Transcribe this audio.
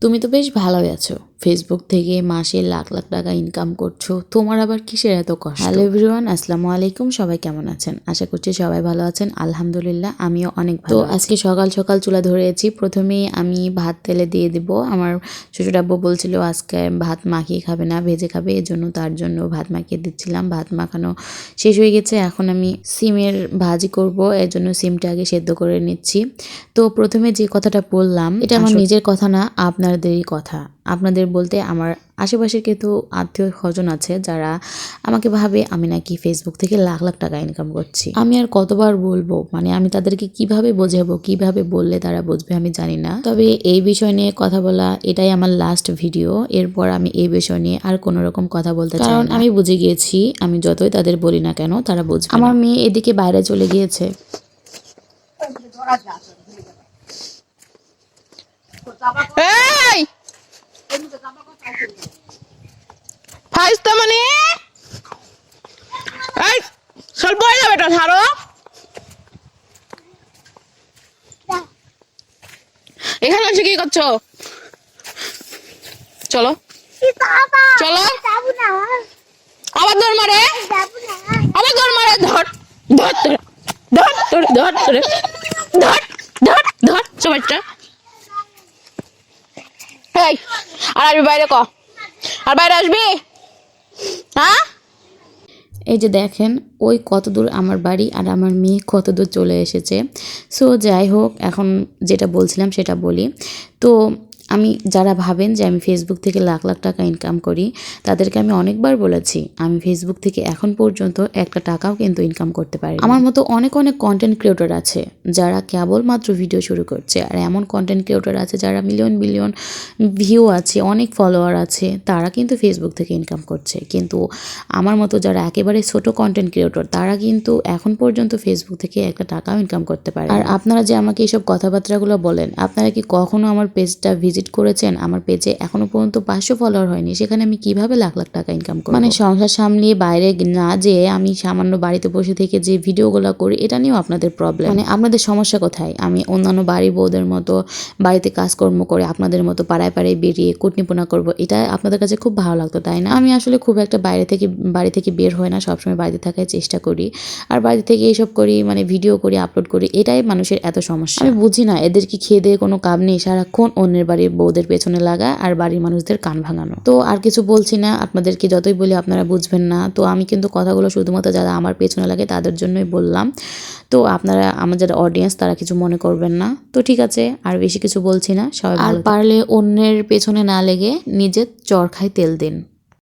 তুমি তো বেশ ভালোই আছো, ফেসবুক থেকে মাসে লাখ লাখ টাকা ইনকাম করছো, তোমার আবার কিসের এত কষ্ট? হ্যালো এভরিওয়ান, আসসালামু আলাইকুম। সবাই কেমন আছেন? আশা করছি সবাই ভালো আছেন। আলহামদুলিল্লাহ, আমিও অনেক ভালো। তো আজকে সকাল সকাল চুলা ধরেছি। প্রথমেই আমি ভাত তেলে দিয়ে দিব। আমার শ্বশুর আব্বু বলছিল আজকে ভাত মাখিয়ে খাবে না, ভেজে খাবে, এর জন্য তার জন্য ভাত মাখিয়ে দিচ্ছিলাম। ভাত মাখানো শেষ হয়ে গেছে, এখন আমি সিমের ভাজি করব, এর জন্য সিমটা আগে সেদ্ধ করে নিচ্ছি। তো প্রথমে যে কথাটা বললাম, এটা আমার নিজের কথা না, আপনাদেরই কথা। আপনাদের বলতে আমার আশেপাশের কিছু আত্মীয় স্বজন আছে যারা আমাকে ভাবে আমি নাকি ফেসবুক থেকে লাখ লাখ টাকা ইনকাম করছি। আমি আর কতবার বলবো, মানে আমি তাদেরকে কিভাবে বোঝাবো, কিভাবে বললে তারা বুঝবে আমি জানি না। তবে এই বিষয় নিয়ে কথা বলা এটাই আমার লাস্ট ভিডিও। এরপর আমি এই বিষয় নিয়ে আর কোনো রকম কথা বলতে চাই না, কারণ আমি বুঝে গিয়েছি আমি যতই তাদের বলি না কেন তারা বুঝবে। আমার মেয়ে এদিকে বাইরে চলে গিয়েছে। এই ফাইজটা মানে এই স্বল্প হয়ে যাবে এটা ছাড়ো। এখানে এসে কি করছো? চলো চলো, আবার দৌড় মারে, আবার দৌড় মারে। ধর ধর ধরে ধর ধরে ধর ধরে ধর ধর ধর সবাইটা। এই আর আসবি বাইরে, আর বাইরে আসবি? হ্যাঁ, এই যে দেখেন ওই কত দূর আমার বাড়ি আর আমার মেয়ে কত দূর চলে এসেছে। সো যাই হোক, এখন যেটা বলছিলাম সেটা বলি। তো আমি যারা ভাবেন যে আমি ফেসবুক থেকে লাখ লাখ টাকা ইনকাম করি, তাদেরকে আমি অনেকবার বলেছি আমি ফেসবুক থেকে এখন পর্যন্ত একটা টাকাও কিন্তু ইনকাম করতে পারি। আমার মতো অনেক অনেক কন্টেন্ট ক্রিয়েটর আছে যারা কেবলমাত্র ভিডিও শুরু করছে, আর এমন কন্টেন্ট ক্রিয়েটর আছে যারা মিলিয়ন বিলিয়ন ভিউ আছে, অনেক ফলোয়ার আছে, তারা কিন্তু ফেসবুক থেকে ইনকাম করছে। কিন্তু আমার মতো যারা একেবারে ছোট কন্টেন্ট ক্রিয়েটর, তারা কিন্তু এখন পর্যন্ত ফেসবুক থেকে একটা টাকাও ইনকাম করতে পারে। আর আপনারা যে আমাকে এইসব কথাবার্তাগুলো বলেন, আপনারা কি কখনো আমার পেজটা ভিজিট করেছেন? আমার পেজে এখনো পর্যন্ত 500 ফলোয়ার হয়নি, সেখানে আমি কিভাবে লাখ লাখ টাকা ইনকাম করব? মানে সংসার সামলিয়ে বাইরে না যেয়ে আমি সামান্য বাড়িতে বসে থেকে যে ভিডিওগুলো করি, এটা নিয়েও আপনাদের প্রবলেম। মানে আপনাদের সমস্যা কোথায়? আমি অন্যান্য বাড়ি বউদের মতো বাড়িতে কাজকর্ম করে আপনাদের মতো পাড়ায় পাড়ায় বেরিয়ে কুটনিপুনা করব, এটা আপনাদের কাছে খুব ভালো লাগতো, তাই না? আমি আসলে খুব একটা বাড়ি থেকে বের হয় না, সবসময় বাড়িতে থাকার চেষ্টা করি। আর বাড়ি থেকে এইসব করি, মানে ভিডিও করি, আপলোড করি, এটাই মানুষের এত সমস্যা। আমি বুঝি না এদের কি খেয়ে দিয়ে কোনো কাম নেই, সারাক্ষণ অন্যের বাড়ির বউদের পেছনে লাগা আর বাড়ির মানুষদের কান ভাঙানো। তো আর কিছু বলছি না, আপনাদেরকে যতই বলি আপনারা বুঝবেন না। তো আমি কিন্তু কথাগুলো শুধুমাত্র যারা আমার পেছনে লাগে তাদের জন্যই বললাম। তো আপনারা আমার যারা অডিয়েন্স তারা কিছু মনে করবেন না। তো ঠিক আছে, আর বেশি কিছু বলছি না, সবাই আর পারলে অন্যের পেছনে না লেগে নিজের চরখায় তেল দিন।